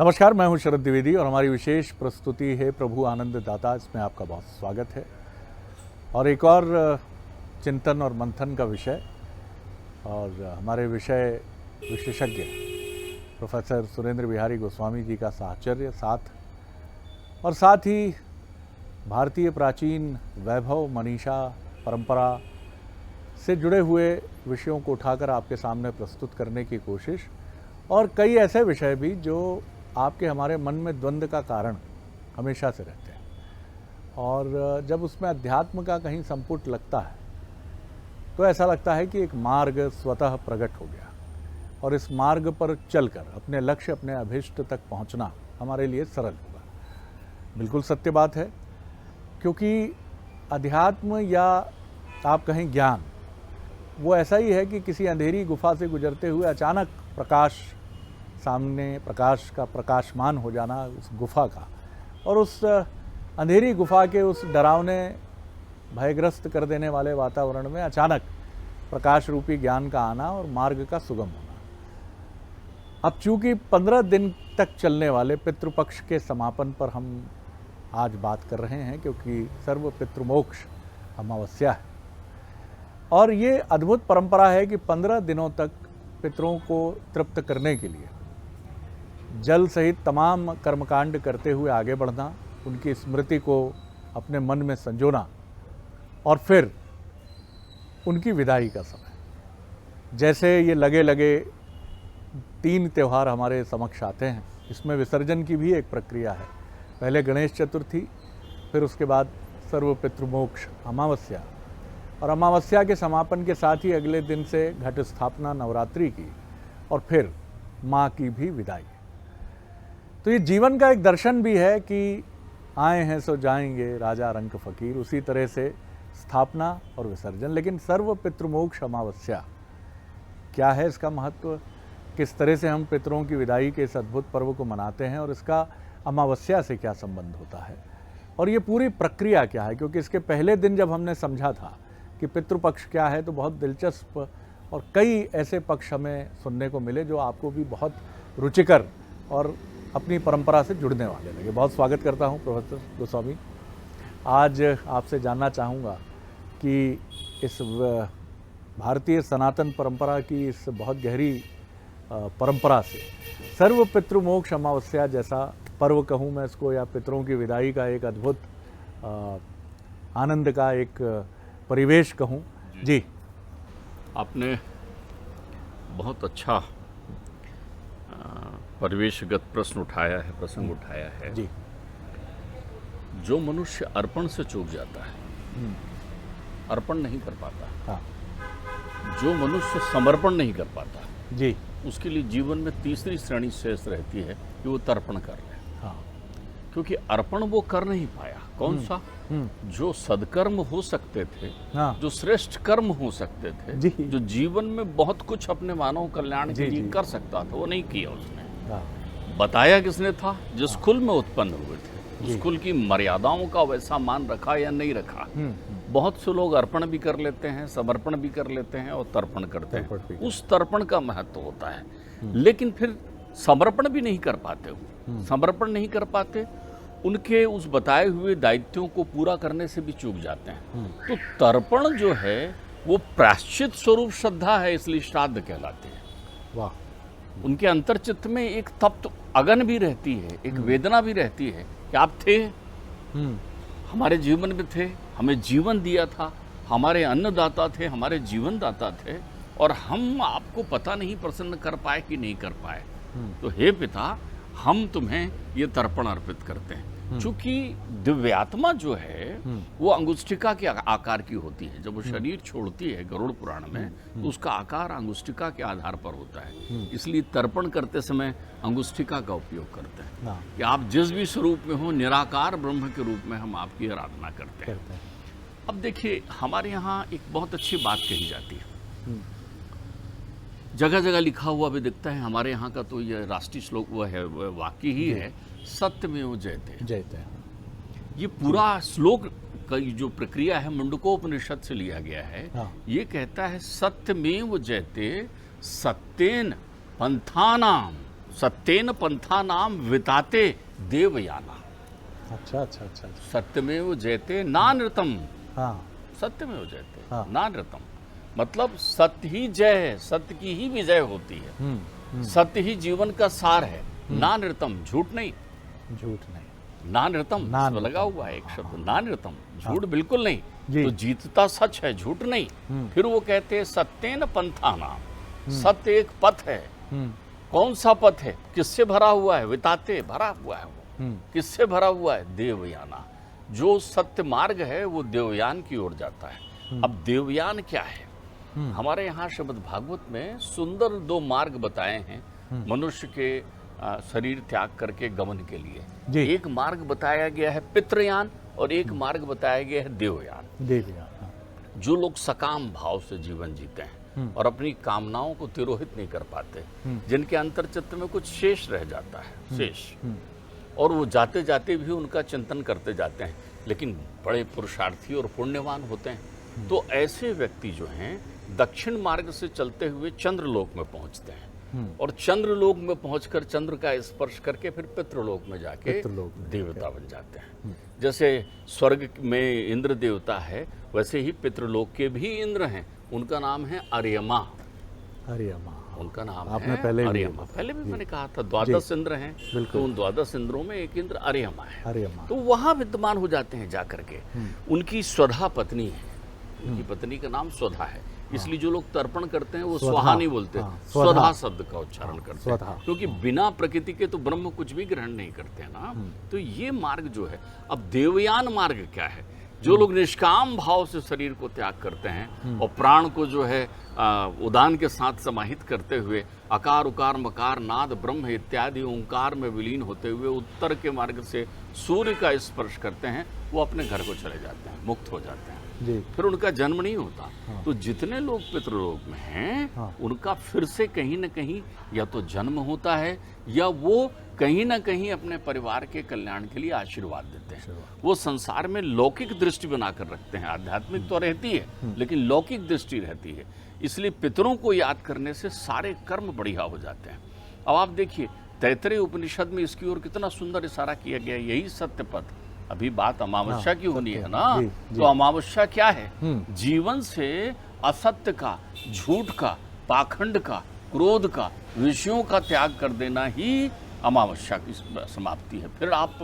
नमस्कार, मैं हूं शरद द्विवेदी और हमारी विशेष प्रस्तुति है प्रभु आनंद दाता। इसमें आपका बहुत स्वागत है और एक और चिंतन और मंथन का विषय और हमारे विषय विशेषज्ञ प्रोफेसर सुरेंद्र बिहारी गोस्वामी जी का साहचर्य साथ ही भारतीय प्राचीन वैभव मनीषा परंपरा से जुड़े हुए विषयों को उठाकर आपके सामने प्रस्तुत करने की कोशिश और कई ऐसे विषय भी जो आपके हमारे मन में द्वंद्व का कारण हमेशा से रहते हैं और जब उसमें अध्यात्म का कहीं संपुट लगता है तो ऐसा लगता है कि एक मार्ग स्वतः प्रकट हो गया और इस मार्ग पर चलकर अपने लक्ष्य अपने अभिष्ट तक पहुंचना हमारे लिए सरल होगा। बिल्कुल सत्य बात है, क्योंकि अध्यात्म या आप कहें ज्ञान वो ऐसा ही है कि किसी अंधेरी गुफा से गुजरते हुए अचानक प्रकाश सामने, प्रकाश का प्रकाशमान हो जाना उस गुफा का और उस अंधेरी गुफा के उस डरावने भयग्रस्त कर देने वाले वातावरण में अचानक प्रकाश रूपी ज्ञान का आना और मार्ग का सुगम होना। अब चूंकि 15 दिन तक चलने वाले पितृपक्ष के समापन पर हम आज बात कर रहे हैं, क्योंकि सर्व पितृमोक्ष अमावस्या है और ये अद्भुत परंपरा है कि 15 दिनों तक पितरों को तृप्त करने के लिए जल सहित तमाम कर्मकांड करते हुए आगे बढ़ना, उनकी स्मृति को अपने मन में संजोना और फिर उनकी विदाई का समय। जैसे ये लगे लगे 3 त्यौहार हमारे समक्ष आते हैं, इसमें विसर्जन की भी एक प्रक्रिया है। पहले गणेश चतुर्थी, फिर उसके बाद सर्व पितृमोक्ष अमावस्या और अमावस्या के समापन के साथ ही अगले दिन से घट स्थापना नवरात्रि की और फिर माँ की भी विदाई। तो ये जीवन का एक दर्शन भी है कि आए हैं सो जाएंगे राजा रंक फकीर, उसी तरह से स्थापना और विसर्जन। लेकिन सर्व पितृमोक्ष अमावस्या क्या है, इसका महत्व, किस तरह से हम पितरों की विदाई के इस अद्भुत पर्व को मनाते हैं और इसका अमावस्या से क्या संबंध होता है और ये पूरी प्रक्रिया क्या है। क्योंकि इसके पहले दिन जब हमने समझा था कि पितृपक्ष क्या है तो बहुत दिलचस्प और कई ऐसे पक्ष हमें सुनने को मिले जो आपको भी बहुत रुचिकर और अपनी परंपरा से जुड़ने वाले लगे। बहुत स्वागत करता हूं प्रोफेसर गोस्वामी। आज आपसे जानना चाहूँगा कि इस भारतीय सनातन परंपरा की इस बहुत गहरी परंपरा से सर्व पितृमोक्ष अमावस्या जैसा पर्व कहूँ मैं इसको, या पितरों की विदाई का एक अद्भुत आनंद का एक परिवेश कहूँ जी। आपने बहुत अच्छा परिवेशगत प्रश्न उठाया है, प्रसंग उठाया है जी। जो मनुष्य अर्पण से चूक जाता है, अर्पण नहीं कर पाता, हाँ। जो मनुष्य समर्पण नहीं कर पाता जी, उसके लिए जीवन में तीसरी श्रेणी शेष रहती है कि वो तर्पण कर ले। हाँ। क्योंकि अर्पण वो कर नहीं पाया। कौन सा? जो सदकर्म हो सकते थे, हाँ। जो श्रेष्ठ कर्म हो सकते थे, जी। जो जीवन में बहुत कुछ अपने मानव कल्याण के लिए कर सकता था, वो नहीं किया उसने। हाँ। बताया किसने था? जिस कुल में उत्पन्न हुए थे, उस कुल की मर्यादाओं का वैसा मान रखा या नहीं रखा। बहुत से लोग अर्पण भी कर लेते हैं, समर्पण भी कर लेते हैं और तर्पण करते हैं। उस तर्पण का महत्व होता है, लेकिन फिर समर्पण भी नहीं कर पाते हो। समर्पण नहीं कर पाते, उनके उस बताए हुए दायित्वों को पूरा करने से भी चूक जाते हैं। तो तर्पण जो है वो प्रायश्चित स्वरूप श्रद्धा है, इसलिए श्राद्ध कहलाते हैं। वाह। उनके अंतर्चित्त में एक तप्त अगन भी रहती है, एक वेदना भी रहती है कि आप थे, हमारे जीवन में थे, हमें जीवन दिया था, हमारे अन्नदाता थे, हमारे जीवन दाता थे और हम आपको पता नहीं प्रसन्न कर पाए कि नहीं कर पाए। तो हे पिता, हम तुम्हें ये तर्पण अर्पित करते हैं। चूंकि दिव्यात्मा जो है वो अंगुष्ठिका के आकार की होती है। जब वो शरीर छोड़ती है गरुड़ पुराण में, तो उसका आकार अंगुष्ठिका के आधार पर होता है। इसलिए तर्पण करते समय अंगुष्ठिका का उपयोग करते हैं कि आप जिस भी स्वरूप में हो, निराकार ब्रह्म के रूप में हम आपकी आराधना करते हैं। अब देखिए, हमारे यहाँ एक बहुत अच्छी बात कही जाती है, जगह जगह लिखा हुआ भी दिखता है। हमारे यहाँ का तो ये राष्ट्रीय श्लोक वो है, वाक्य ही है, सत्यमेव जयते। जयते। ये पूरा श्लोक का जो प्रक्रिया है मुंडकोपनिषद से लिया गया है। हाँ। ये कहता है सत्यमेव जयते सत्येन पंथानाम सत्येन पंथा नाम विताते देवयाना। अच्छा अच्छा अच्छा अच्छा। सत्यमेव जयते नानृतम। हाँ सत्यमेव जयते हाँ। नानृतम, मतलब सत्य ही जय है, सत्य की ही विजय होती है। सत्य ही जीवन का सार है। नानृतम, झूठ नहीं। झूठ नहीं। नानृतम, इसमें नानृतम। लगा हुआ है एक शब्द, नानृतम, झूठ बिल्कुल नहीं। जी। तो जीतता सच है, झूठ नहीं। फिर वो कहते हैं सत्येन पंथा नाम, सत्य एक पथ है। कौन सा पथ है? किससे भरा हुआ है? विताते, भरा हुआ है वो। किससे भरा हुआ है? देवयाना। जो सत्य मार्ग है वो देवयान की ओर जाता है। अब देवयान क्या है? हमारे यहाँ श्रीमद् भागवत में सुंदर 2 मार्ग बताए हैं मनुष्य के शरीर त्याग करके गमन के लिए। जी। एक मार्ग बताया गया है पितृयान और एक मार्ग बताया गया है देवयान। देवयान। हाँ। जो लोग सकाम भाव से जीवन जीते हैं और अपनी कामनाओं को तिरोहित नहीं कर पाते, जिनके अंतर्चित्त में कुछ शेष रह जाता है, शेष, और वो जाते जाते भी उनका चिंतन करते जाते हैं, लेकिन बड़े पुरुषार्थी और पुण्यवान होते हैं, तो ऐसे व्यक्ति जो हैं दक्षिण मार्ग से चलते हुए चंद्रलोक में पहुंचते हैं और चंद्रलोक में पहुंचकर चंद्र का स्पर्श करके फिर पितृलोक में जाके पितृलोक में देवता बन जाते हैं। जैसे स्वर्ग में इंद्र देवता है, वैसे ही पितृलोक के भी इंद्र हैं। उनका नाम है अर्यमा। अर्यमा। उनका नाम आपने है पहले भी अर्यमा। पहले भी मैंने कहा था 12 इंद्र हैं, तो उन 12 इंद्रों में एक इंद्र अर्यमा है। अर्यमा। तो वहां विद्यमान हो जाते हैं जाकर के। उनकी स्वधा पत्नी है, उनकी पत्नी का नाम स्वधा है, इसलिए जो लोग तर्पण करते हैं वो स्वाहा नहीं बोलते, स्वधा शब्द का उच्चारण करते हैं, क्योंकि बिना प्रकृति के तो ब्रह्म कुछ भी ग्रहण नहीं करते हैं ना। तो ये मार्ग जो है, अब देवयान मार्ग क्या है? जो लोग निष्काम भाव से शरीर को त्याग करते हैं और प्राण को जो है उदान के साथ समाहित करते हुए अकार उकार मकार नाद ब्रह्म इत्यादि ओंकार में विलीन होते हुए उत्तर के मार्ग से सूर्य का स्पर्श करते हैं, वो अपने घर को चले जाते हैं, मुक्त हो जाते हैं। जी। फिर उनका जन्म नहीं होता। तो जितने लोग पितृलोक में हैं उनका फिर से कहीं ना कहीं या तो जन्म होता है या वो कहीं ना कहीं अपने परिवार के कल्याण के लिए आशीर्वाद देते हैं। वो संसार में लौकिक दृष्टि बनाकर रखते हैं। आध्यात्मिक तो रहती है लेकिन लौकिक दृष्टि रहती है, इसलिए पितरों को याद करने से सारे कर्म बढ़िया हो जाते हैं। अब आप देखिए तैतरीय उपनिषद में इसकी ओर कितना सुंदर इशारा किया गया, यही सत्य पथ। अभी बात अमावस्या की होनी है ना। जी, जी। तो अमावस्या क्या है? जीवन से असत्य का, झूठ का, पाखंड का, क्रोध का, विषयों का त्याग कर देना ही अमावस्या की समाप्ति है। फिर आप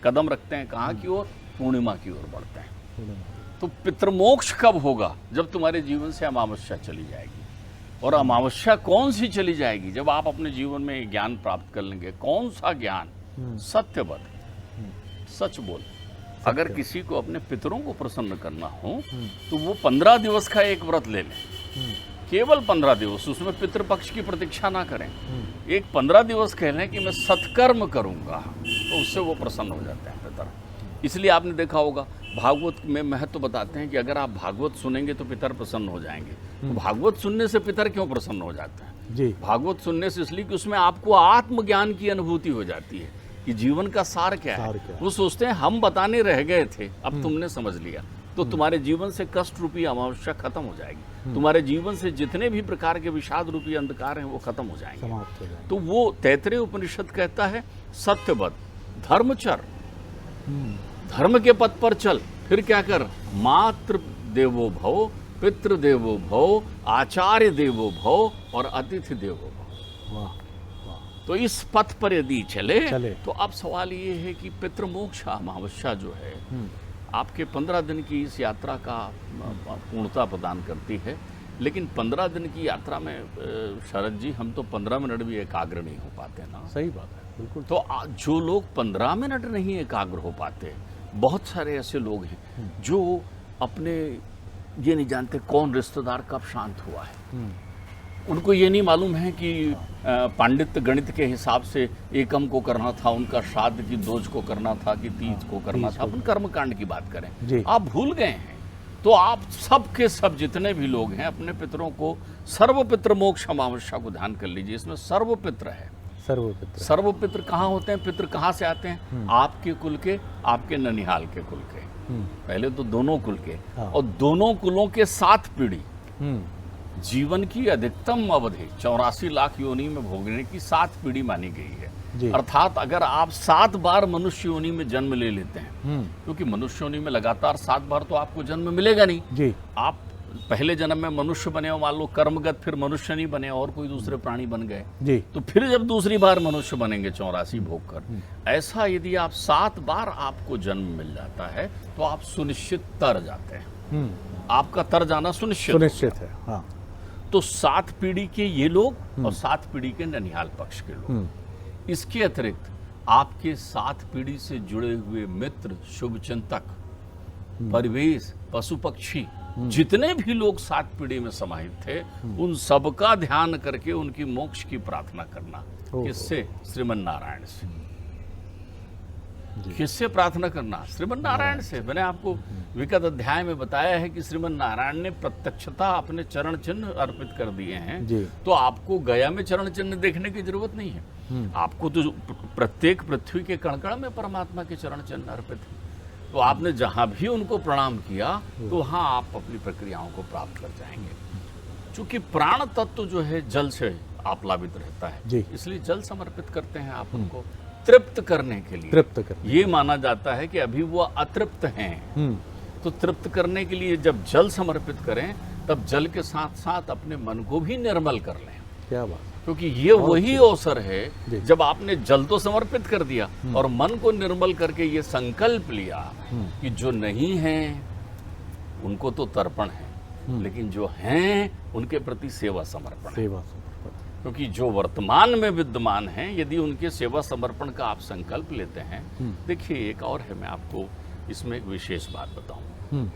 कदम रखते हैं कहाँ की ओर? पूर्णिमा की ओर बढ़ते हैं। तो पितृमोक्ष कब होगा? जब तुम्हारे जीवन से अमावस्या चली जाएगी। और अमावस्या कौन सी चली जाएगी? जब आप अपने जीवन में ज्ञान प्राप्त कर लेंगे। कौन सा ज्ञान? सत्यवत, सच बोल। अगर किसी को अपने पितरों को प्रसन्न करना हो तो वो 15 दिवस का एक व्रत ले लें, केवल 15 दिवस, उसमें पितृपक्ष की प्रतीक्षा ना करें। एक 15 दिवस कह लें कि मैं सत्कर्म करूंगा, तो उससे वो प्रसन्न हो जाते हैं पितर। इसलिए आपने देखा होगा भागवत में महत्व बताते हैं कि अगर आप भागवत सुनेंगे तो पितर प्रसन्न हो जाएंगे। तो भागवत सुनने से पितर क्यों प्रसन्न हो जाते हैं? जी। भागवत सुनने से इसलिए कि उसमें आपको आत्मज्ञान की अनुभूति हो जाती है कि जीवन का सार क्या है। वो सोचते हैं हम बताने रह गए थे, अब तुमने समझ लिया, तो तुम्हारे जीवन से कष्ट रूपी अमावस्या खत्म हो जाएगी। तुम्हारे जीवन से जितने भी प्रकार के विषाद रूपी अंधकार हैं वो खत्म हो जाएंगे। तो वो तैतरीय उपनिषद कहता है सत्यवत, धर्मचर, धर्म के पथ पर चल। फिर क्या कर? मातृ देवो भव, पितृ देवो भव, आचार्य देवो भव और अतिथि देवो भव। वाह। तो इस पथ पर यदि चले तो अब सवाल ये है कि पितृमोक्ष अमावस्या जो है आपके 15 दिन की इस यात्रा का पूर्णता प्रदान करती है। लेकिन 15 दिन की यात्रा में शरद जी हम तो 15 मिनट भी एकाग्र नहीं हो पाते ना। सही बात है, बिल्कुल। तो जो लोग 15 मिनट नहीं एकाग्र हो पाते, बहुत सारे ऐसे लोग हैं जो अपने ये नहीं जानते कौन रिश्तेदार कब शांत हुआ है। उनको ये नहीं मालूम है कि पांडित्य गणित के हिसाब से एकम को करना था, उनका श्राद्ध की दोज को करना था कि तीज को करना था। अपन कर्मकांड की बात करें, आप भूल गए हैं। तो आप सब के सब जितने भी लोग हैं अपने पितरों को सर्वपितृ मोक्ष अमावस्या को ध्यान कर लीजिए। इसमें सर्वपितृ है। सर्वपितृ। सर्वपितृ कहाँ होते हैं? पितृ कहाँ से आते हैं? आपके कुल के, आपके ननिहाल के कुल के। पहले तो दोनों कुल के और दोनों कुलों के 7 पीढ़ी। जीवन की अधिकतम अवधि 84 लाख योनि में भोगने की 7 पीढ़ी मानी गई है। जी। अर्थात अगर आप 7 बार मनुष्य योनि में जन्म ले लेते हैं, क्योंकि मनुष्य योनि में लगातार 7 बार तो आपको जन्म मिलेगा नहीं। जी। आप पहले जन्म में मनुष्य बने हो, मान लो कर्मगत, फिर मनुष्य नहीं बने और कोई दूसरे प्राणी बन गए, जी। तो फिर जब दूसरी बार मनुष्य बनेंगे 84 भोग कर, ऐसा यदि आप 7 बार आपको जन्म मिल जाता है तो आप सुनिश्चित तर जाते हैं। आपका तर जाना सुनिश्चित है। हाँ। तो 7 पीढ़ी के ये लोग और 7 पीढ़ी के ननिहाल पक्ष के लोग। इसके अतिरिक्त आपके 7 पीढ़ी से जुड़े हुए मित्र, शुभचिंतक, परिवेश, पशु पक्षी, जितने भी लोग 7 पीढ़ी में समाहित थे, उन सबका ध्यान करके उनकी मोक्ष की प्रार्थना करना। किससे? श्रीमन नारायण से। किससे प्रार्थना करना? श्रीमन नारायण से। मैंने आपको विगत अध्याय में बताया है कि श्रीमन नारायण ने प्रत्यक्षता अपने चरण चिन्ह अर्पित कर दिए हैं। तो आपको गया में चरण चिन्ह देखने की जरूरत नहीं है। आपको तो प्रत्येक पृथ्वी के कण-कण में परमात्मा के चरण चिन्ह अर्पित है। तो आपने जहां भी उनको प्रणाम किया तो वहां आप अपनी प्रक्रियाओं को प्राप्त कर जाएंगे। क्योंकि प्राण तत्व जो है जल से आप्लावित रहता है, इसलिए जल समर्पित करते हैं आप उनको तृप्त करने के लिए। ये माना जाता है कि अभी वो अतृप्त हैं, तो तृप्त करने के लिए जब जल समर्पित करें तब जल के साथ साथ अपने मन को भी निर्मल कर लें। क्या बात। क्योंकि ये वही अवसर है जब आपने जल तो समर्पित कर दिया और मन को निर्मल करके ये संकल्प लिया कि जो नहीं है उनको तो तर्पण है, लेकिन जो हैं उनके प्रति सेवा समर्पण है। क्योंकि जो वर्तमान में विद्यमान हैं, यदि उनके सेवा समर्पण का आप संकल्प लेते हैं। देखिए, एक और है, मैं आपको इसमें एक विशेष बात बताऊं।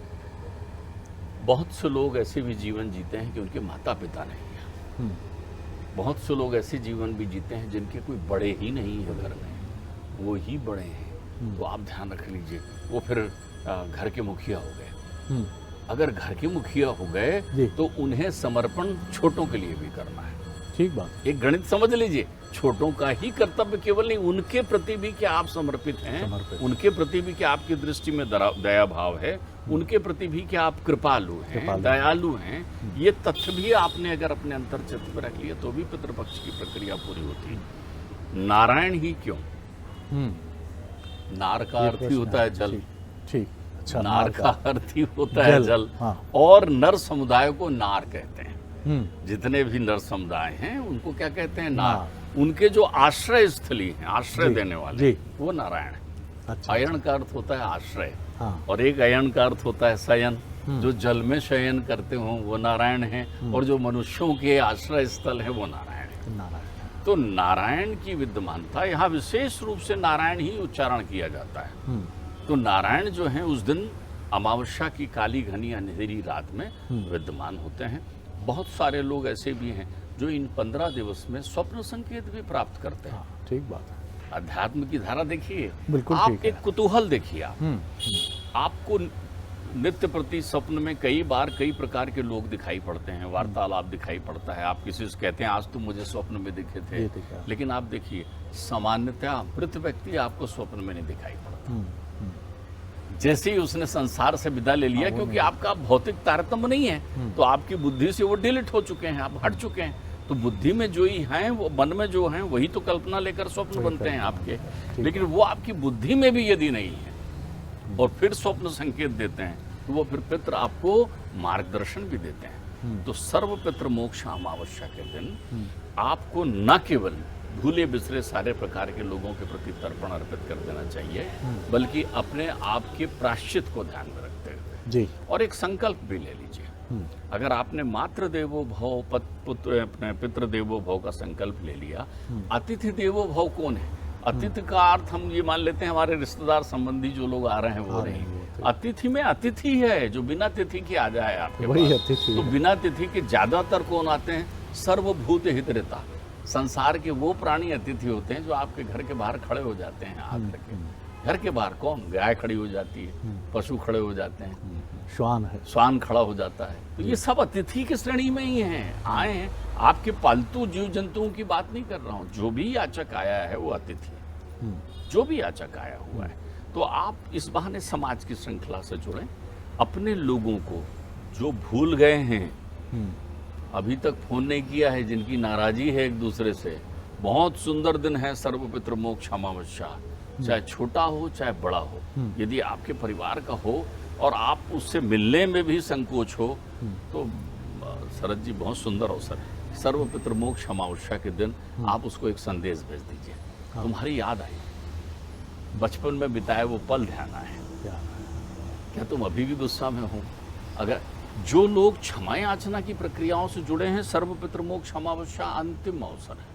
बहुत से लोग ऐसे भी जीवन जीते हैं कि उनके माता पिता नहीं है। बहुत से लोग ऐसे जीवन भी जीते हैं जिनके कोई बड़े ही नहीं है घर में, वो ही बड़े हैं। तो आप ध्यान रख लीजिए, वो फिर घर के मुखिया हो गए। अगर घर के मुखिया हो गए तो उन्हें समर्पण छोटों के लिए भी करना है। ठीक बात। एक गणित समझ लीजिए, छोटों का ही कर्तव्य केवल नहीं, उनके प्रति भी क्या आप समर्पित हैं, उनके प्रति भी क्या आपकी दृष्टि में दया भाव है, उनके प्रति भी क्या आप कृपालु हैं, दयालु हैं। ये तथ्य भी आपने अगर अपने अंतर चित्त में रख लिया तो भी पितृपक्ष की प्रक्रिया पूरी होती है। नारायण ही क्यों? नार का अर्थ ही होता है जल। ठीक। अच्छा, नार का अर्थ ही होता है जल। और नर समुदाय को नार कहते हैं। जितने भी नर समुदाय हैं उनको क्या कहते हैं? नार। उनके जो आश्रय स्थली हैं, आश्रय देने वाले, वो नारायण है। अच्छा, अयन का अर्थ होता है आश्रय, और एक अयन का अर्थ होता है शयन। जो जल में शयन करते हो वो नारायण हैं, और जो मनुष्यों के आश्रय स्थल है वो नारायण है। तो नारायण की विद्यमानता यहाँ विशेष रूप से नारायण ही उच्चारण किया जाता है। तो नारायण जो है उस दिन अमावस्या की काली घनी अंधेरी रात में विद्यमान होते हैं। बहुत सारे लोग ऐसे भी हैं जो इन 15 दिवस में स्वप्न संकेत भी प्राप्त करते हैं। ठीक बात है। अध्यात्म की धारा देखिए, बिल्कुल आप एक कुतूहल देखिए। आपको नित्य प्रति स्वप्न में कई बार कई प्रकार के लोग दिखाई पड़ते हैं, वार्तालाप दिखाई पड़ता है। आप किसी से कहते हैं आज तुम मुझे स्वप्न में दिखे थे, लेकिन आप देखिए सामान्यतः मृत व्यक्ति आपको स्वप्न में नहीं दिखाई पड़ता। जैसे ही उसने संसार से विदा ले लिया, क्योंकि आपका भौतिक तारतम्य नहीं है, तो आपकी बुद्धि से वो डिलीट हो चुके हैं, आप हट चुके हैं। तो बुद्धि में जो ही हैं, वो मन में जो हैं, वही तो कल्पना लेकर स्वप्न बनते हैं आपके। लेकिन वो आपकी बुद्धि में भी यदि नहीं है और फिर स्वप्न संकेत देते हैं, तो वो फिर पितृ आपको मार्गदर्शन भी देते हैं। तो सर्व पितृ मोक्ष अमावस्या के दिन आपको न केवल भूले बिसरे सारे प्रकार के लोगों के प्रति तर्पण अर्पित कर देना चाहिए, बल्कि अपने आप के प्रायश्चित को ध्यान में रखते हुए और एक संकल्प भी ले लीजिए। अगर आपने मातृ देवो भव, पुत्र अपने पितृ देवो भव का संकल्प ले लिया, अतिथि देवो भव कौन है? अतिथि का अर्थ हम ये मान लेते हैं हमारे रिश्तेदार संबंधी जो लोग आ रहे हैं वो नहीं। अतिथि में अतिथि है जो बिना तिथि के आ जाए आपके पास। तो बिना तिथि के ज्यादातर कौन आते हैं? सर्वभूत हितरिता, संसार के वो प्राणी अतिथि होते हैं जो आपके घर के बाहर खड़े हो जाते हैं आकर के। घर के बाहर कौन? गाय खड़ी हो जाती है, पशु खड़े हो जाते हैं, श्वान खड़ा हो जाता है। तो ये सब अतिथि की श्रेणी में ही हैं, आए हैं। आपके पालतू जीव जंतुओं की बात नहीं कर रहा हूँ। जो भी याचक आया है वो अतिथि है, जो भी याचक आया हुआ है। तो आप इस बहाने समाज की श्रृंखला से जुड़ें, अपने लोगों को जो भूल गए हैं अभी तक फोन नहीं किया है, जिनकी नाराजी है एक दूसरे से। बहुत सुंदर दिन है सर्वपितृ मोक्ष अमावस्या, चाहे छोटा हो चाहे बड़ा हो। यदि आपके परिवार का हो और आप उससे मिलने में भी संकोच हो तो शरद जी बहुत सुंदर अवसर है। सर्वपितृ मोक्ष अमावस्या के दिन आप उसको एक संदेश भेज दीजिए, तुम्हारी याद आई, बचपन में बिताए वो पल ध्यान आए, क्या तुम अभी भी गुस्सा में हो। अगर जो लोग क्षमा याचना की प्रक्रियाओं से जुड़े हैं, सर्वपितृ मोक्ष अमावस्या अंतिम अवसर है।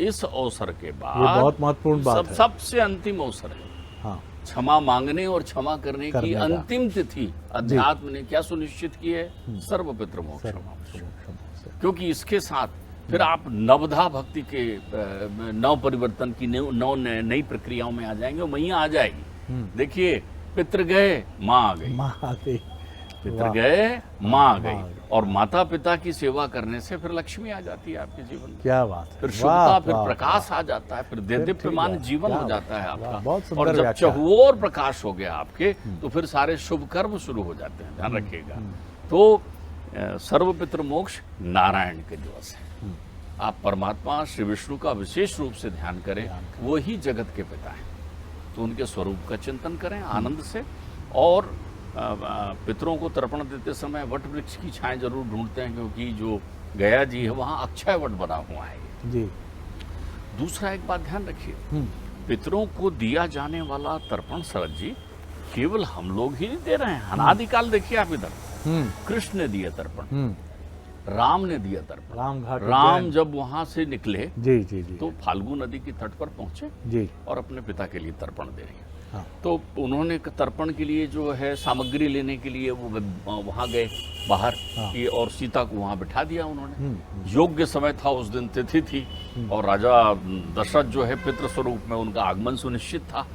इस अवसर के बाद ये बहुत महत्वपूर्ण बात है। सबसे अंतिम अवसर है। हाँ, क्षमा मांगने और क्षमा करने की का। अंतिम तिथि अध्यात्म ने क्या सुनिश्चित की है? सर्वपितृ मोक्ष अमावस्या। क्योंकि इसके साथ फिर आप नवधा भक्ति के नव परिवर्तन की नई प्रक्रियाओं में आ जाएंगे, मैया आ जाएगी। देखिए, पितृ गए माँ आ गई, माँ आ गई, पितृ गए माँ आ गई, और माता पिता की सेवा करने से फिर लक्ष्मी आ जाती है आपके जीवन में। क्या बात है, फिर शुद्धता, फिर प्रकाश आ जाता है, फिर दीप्यमान जीवन हो जाता है आपका। और जब चहुओर प्रकाश हो गया आपके, तो फिर सारे शुभ कर्म शुरू हो जाते हैं, ध्यान रखिएगा। तो सर्वपितृ मोक्ष नारायण के दिवस है। आप परमात्मा श्री विष्णु का विशेष रूप से ध्यान करें, वो ही जगत के पिता हैं। तो उनके स्वरूप का चिंतन करें आनंद से, और पितरों को तर्पण देते समय वट वृक्ष की छाएं जरूर ढूंढते हैं, क्योंकि जो गया जी है वहाँ अक्षय वट बना हुआ है जी। दूसरा एक बात ध्यान रखिए, पितरों को दिया जाने वाला तर्पण शरद जी केवल हम लोग ही नहीं दे रहे हैं। अनादिकाल देखिए आप इधर, कृष्ण ने दिया तर्पण, राम ने दिया तर्पण। राम जब वहां से निकले जी जी जी, तो फाल्गु नदी की तट पर पहुंचे जी, और अपने पिता के लिए तर्पण दे रहे हैं। हाँ। तो उन्होंने तर्पण के लिए जो है सामग्री लेने के लिए वो वहां गए बाहर। हाँ। और सीता को वहां बिठा दिया उन्होंने। योग्य समय था, उस दिन तिथि थी, और राजा दशरथ जो है पितृ स्वरूप में उनका आगमन सुनिश्चित था।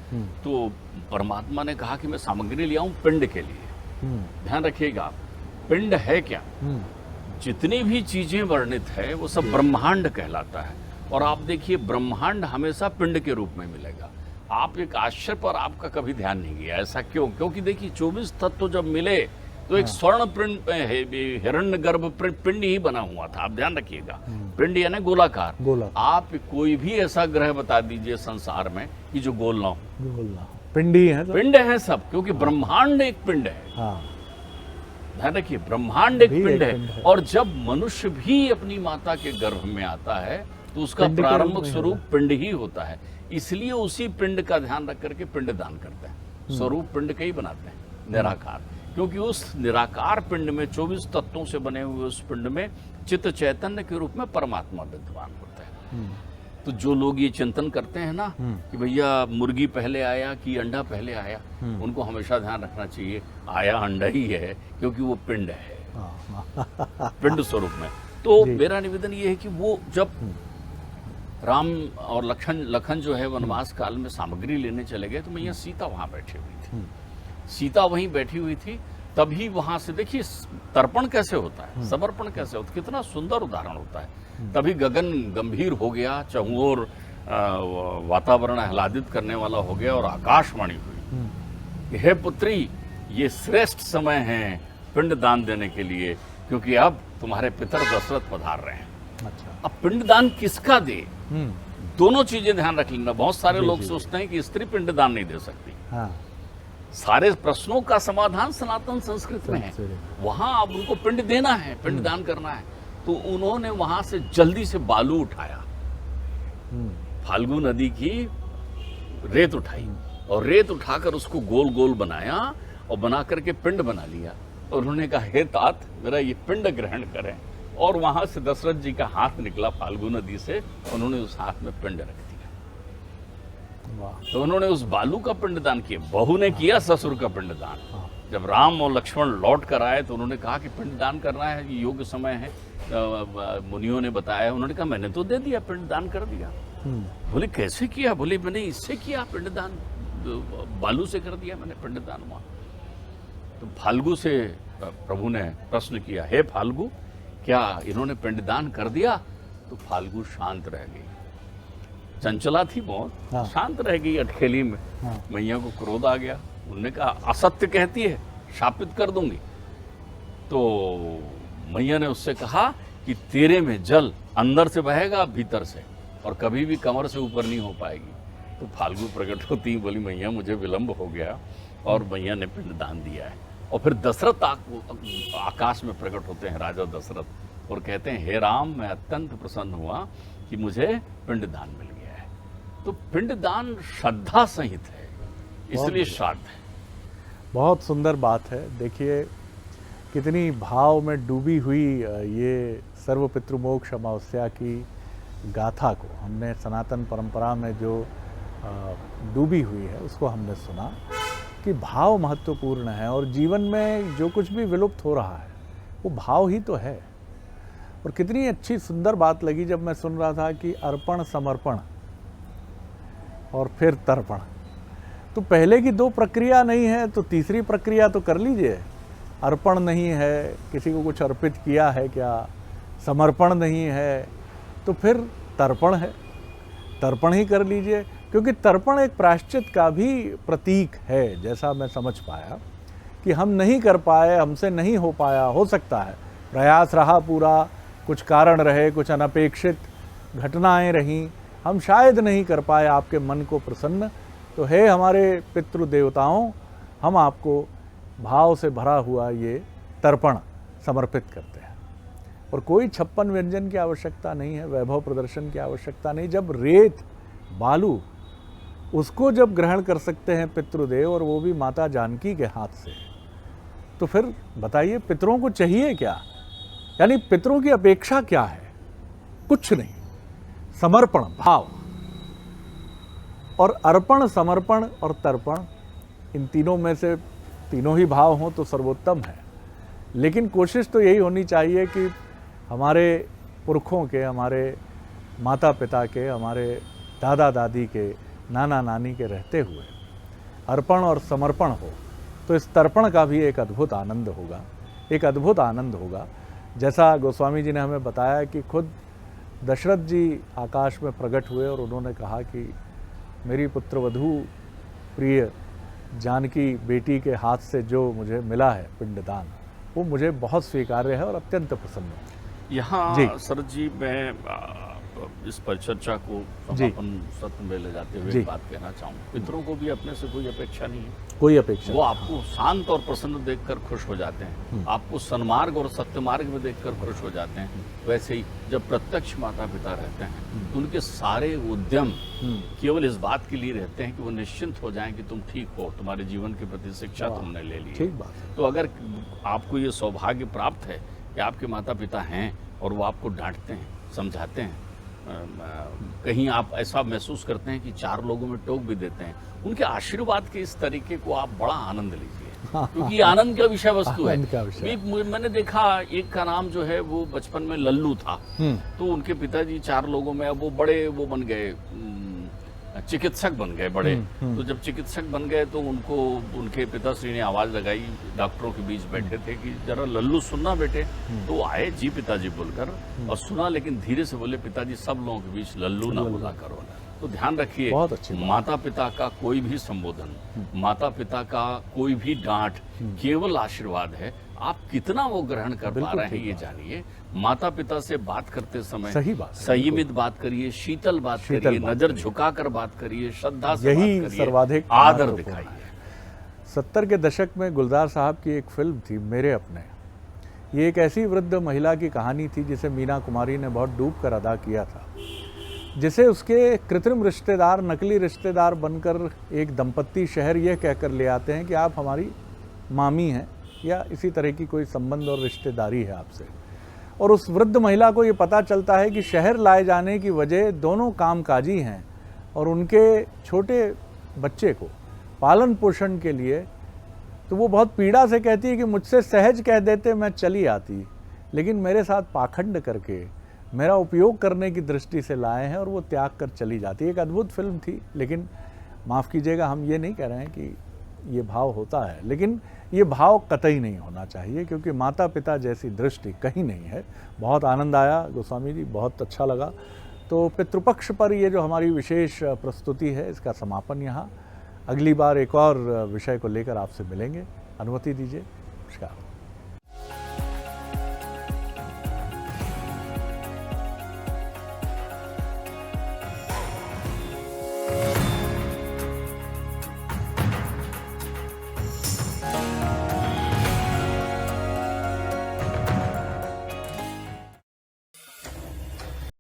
तो परमात्मा ने कहा कि मैं सामग्री ले आऊं पिंड के लिए। ध्यान रखिएगा, पिंड है क्या? जितनी भी चीजें वर्णित है वो सब ब्रह्मांड कहलाता है। और आप देखिए, ब्रह्मांड हमेशा पिंड के रूप में मिलेगा। आप एक आश्चर्य पर आपका कभी ध्यान नहीं गया, ऐसा क्यों? क्योंकि देखिए 24 तत्व जब मिले तो एक स्वर्ण पिंड, हिरण्य गर्भ पिंड ही बना हुआ था। आप ध्यान रखिएगा, पिंड यानी गोलाकार। आप कोई भी ऐसा ग्रह बता दीजिए संसार में कि जो गोल ना हो। पिंड ही है, पिंड है सब, क्योंकि ब्रह्मांड एक पिंड है। ध्यान रखिए, ब्रह्मांड एक पिंड है। और जब मनुष्य भी अपनी माता के गर्भ में आता है तो उसका प्रारंभिक स्वरूप पिंड ही होता है। इसलिए उसी पिंड का ध्यान रख करके पिंड दान करते हैं। स्वरूप पिंड का ही बनाते हैं, निराकार। क्योंकि उस निराकार पिंड में 24 तत्वों से बने हुए उस पिंड में चित्त चैतन्य के रूप में परमात्मा विद्यमान होता है। तो जो लोग ये चिंतन करते हैं ना कि भैया मुर्गी पहले आया कि अंडा पहले आया, उनको हमेशा ध्यान रखना चाहिए आया अंडा ही है, क्योंकि वो पिंड है, पिंड स्वरूप में। तो मेरा निवेदन ये है कि वो जब राम और लखन जो है वनवास काल में सामग्री लेने चले गए, तो मैया सीता वहां बैठी हुई थी। सीता वहीं बैठी हुई थी, तभी वहां से देखिए तर्पण कैसे होता है, समर्पण कैसे होता है, कितना सुंदर उदाहरण होता है। तभी गगन गंभीर हो गया, चहुओर वातावरण आह्लादित करने वाला हो गया, और आकाशवाणी हुई, हे पुत्री, ये श्रेष्ठ समय है पिंड दान देने के लिए, क्योंकि अब तुम्हारे पितर दशरथ पधार रहे हैं। अच्छा। अब पिंड दान किसका दे? दोनों चीजें ध्यान रख लेना। बहुत सारे लोग सोचते हैं कि स्त्री पिंड दान नहीं दे सकती। हाँ। सारे प्रश्नों का समाधान सनातन संस्कृत में है। वहां अब उनको पिंड देना है, पिंड दान करना है, तो उन्होंने वहां से जल्दी से बालू उठाया, फाल्गु नदी की रेत उठाई, और रेत उठाकर उसको गोल गोल बनाया, और बना करके पिंड बना लिया। और उन्होंने कहा, हे तात, मेरा ये पिंड ग्रहण करें। और वहां से दशरथ जी का हाथ निकला फाल्गु नदी से, उन्होंने उस हाथ में पिंड रख दिया। तो उन्होंने उस बालू का पिंडदान किया। बहू ने किया ससुर का पिंडदान। जब राम और लक्ष्मण लौट कर आए तो उन्होंने कहा कि पिंडदान करना है, ये योग्य समय है, मुनियों ने बताया। उन्होंने कहा, मैंने तो दे दिया, पिंडदान कर दिया। बोले कैसे किया? बोले मैंने इससे किया पिंडदान, बालू से कर दिया मैंने पिंडदान वहां। तो फाल्गु से प्रभु ने प्रश्न किया, हे फाल्गु, क्या इन्होंने पिंडदान कर दिया? तो फाल्गु शांत रह गई, चंचला थी बहुत। हाँ। शांत रह गई अटखेली में। हाँ। मैया को क्रोध आ गया। उन्होंने कहा, असत्य कहती है, शापित कर दूंगी। तो मैया ने उससे कहा कि तेरे में जल अंदर से बहेगा भीतर से, और कभी भी कमर से ऊपर नहीं हो पाएगी। तो फाल्गु प्रकट होती ही बोली मैया मुझे विलंब हो गया, और मैया ने पिंडदान दिया है। और फिर दशरथ आकाश में प्रकट होते हैं, राजा दशरथ, और कहते हैं हे राम मैं अत्यंत प्रसन्न हुआ कि मुझे पिंडदान मिल गया है। तो पिंडदान श्रद्धा सहित है, इसलिए श्राद्ध है। बहुत सुंदर बात है। देखिए कितनी भाव में डूबी हुई ये सर्व पितृमोक्ष अमावस्या की गाथा को हमने सनातन परंपरा में जो डूबी हुई है उसको हमने सुना कि भाव महत्वपूर्ण है, और जीवन में जो कुछ भी विलुप्त हो रहा है वो भाव ही तो है। और कितनी अच्छी सुंदर बात लगी जब मैं सुन रहा था कि अर्पण समर्पण और फिर तर्पण। तो पहले की दो प्रक्रिया नहीं है तो तीसरी प्रक्रिया तो कर लीजिए। अर्पण नहीं है, किसी को कुछ अर्पित किया है क्या, समर्पण नहीं है, तो फिर तर्पण है, तर्पण ही कर लीजिए। क्योंकि तर्पण एक प्रायश्चित का भी प्रतीक है, जैसा मैं समझ पाया कि हम नहीं कर पाए, हमसे नहीं हो पाया, हो सकता है प्रयास रहा पूरा, कुछ कारण रहे, कुछ अनपेक्षित घटनाएं रहीं, हम शायद नहीं कर पाए आपके मन को प्रसन्न, तो हे हमारे पितृ देवताओं, हम आपको भाव से भरा हुआ ये तर्पण समर्पित करते हैं। और कोई 56 व्यंजन की आवश्यकता नहीं है, वैभव प्रदर्शन की आवश्यकता नहीं। जब रेत बालू उसको जब ग्रहण कर सकते हैं पितृदेव, और वो भी माता जानकी के हाथ से, तो फिर बताइए पितरों को चाहिए क्या? यानी पितरों की अपेक्षा क्या है? कुछ नहीं, समर्पण भाव। और अर्पण, समर्पण और तर्पण, इन तीनों में से तीनों ही भाव हों तो सर्वोत्तम है। लेकिन कोशिश तो यही होनी चाहिए कि हमारे पुरखों के, हमारे माता पिता के, हमारे दादा दादी के, नाना नानी के रहते हुए अर्पण और समर्पण हो, तो इस तर्पण का भी एक अद्भुत आनंद होगा, एक अद्भुत आनंद होगा। जैसा गोस्वामी जी ने हमें बताया कि खुद दशरथ जी आकाश में प्रकट हुए और उन्होंने कहा कि मेरी पुत्रवधू प्रिय जानकी बेटी के हाथ से जो मुझे मिला है पिंडदान, वो मुझे बहुत स्वीकार्य है और अत्यंत प्रसन्न हूँ। यहाँ शरद जी मैं इस परिचर्चा को समापन सत्र में ले जाते हुए एक बात कहना चाहूँ, पितरों को भी अपने से कोई अपेक्षा नहीं है, कोई अपेक्षा। वो आपको शांत और प्रसन्न देखकर खुश हो जाते हैं, आपको सन्मार्ग और सत्य मार्ग में देखकर खुश हो जाते हैं। वैसे ही जब प्रत्यक्ष माता पिता रहते हैं तो उनके सारे उद्यम केवल इस बात के लिए रहते हैं कि वो निश्चिंत हो जाएं कि तुम ठीक हो, तुम्हारे जीवन के प्रति शिक्षा तुमने ले ली। ठीक बात है। तो अगर आपको ये सौभाग्य प्राप्त है कि आपके माता पिता हैं और वो आपको डांटते हैं, समझाते हैं, कहीं आप ऐसा महसूस करते हैं कि 4 लोगों में टोक भी देते हैं, उनके आशीर्वाद के इस तरीके को आप बड़ा आनंद लीजिए, क्योंकि आनंद का विषय वस्तु है। मैंने देखा एक का नाम जो है वो बचपन में लल्लू था, तो उनके पिताजी 4 लोगों में, अब वो बड़े वो बन गए, चिकित्सक बन गए बड़े। तो जब चिकित्सक बन गए तो उनको उनके पिताश्री ने आवाज लगाई, डॉक्टरों के बीच बैठे थे कि जरा लल्लू सुनना बेटे। तो आए जी पिताजी बोलकर और सुना, लेकिन धीरे से बोले पिताजी सब लोगों के बीच लल्लू ना बोला करो। तो ध्यान रखिए, माता पिता का कोई भी संबोधन, माता पिता का कोई भी डांट केवल आशीर्वाद है। आप कितना वो ग्रहण कर पा रहे हैं ये जानिए। माता पिता से बात करते समय सही बात, संयमित बात करिए, शीतल बात करिए, नजर झुकाकर बात करिए, श्रद्धा से यही बात करिए, सर्वाधिक आदर दिखाइए। 70 के दशक में गुलजार साहब की एक फिल्म थी मेरे अपने। ये एक ऐसी वृद्ध महिला की कहानी थी जिसे मीना कुमारी ने बहुत डूब कर अदा किया था, जिसे उसके कृत्रिम रिश्तेदार, नकली रिश्तेदार बनकर एक दंपत्ति शहर यह कहकर ले आते हैं कि आप हमारी मामी हैं या इसी तरह की कोई संबंध और रिश्तेदारी है आपसे। और उस वृद्ध महिला को ये पता चलता है कि शहर लाए जाने की वजह दोनों कामकाजी हैं और उनके छोटे बच्चे को पालन पोषण के लिए, तो वो बहुत पीड़ा से कहती है कि मुझसे सहज कह देते मैं चली आती, लेकिन मेरे साथ पाखंड करके मेरा उपयोग करने की दृष्टि से लाए हैं और वो त्याग कर चली जाती है। एक अद्भुत फिल्म थी, लेकिन माफ़ कीजिएगा हम ये नहीं कह रहे हैं कि ये भाव होता है, लेकिन ये भाव कतई नहीं होना चाहिए, क्योंकि माता पिता जैसी दृष्टि कहीं नहीं है। बहुत आनंद आया गोस्वामी जी, बहुत अच्छा लगा। तो पितृपक्ष पर ये जो हमारी विशेष प्रस्तुति है इसका समापन यहाँ। अगली बार एक और विषय को लेकर आपसे मिलेंगे। अनुमति दीजिए।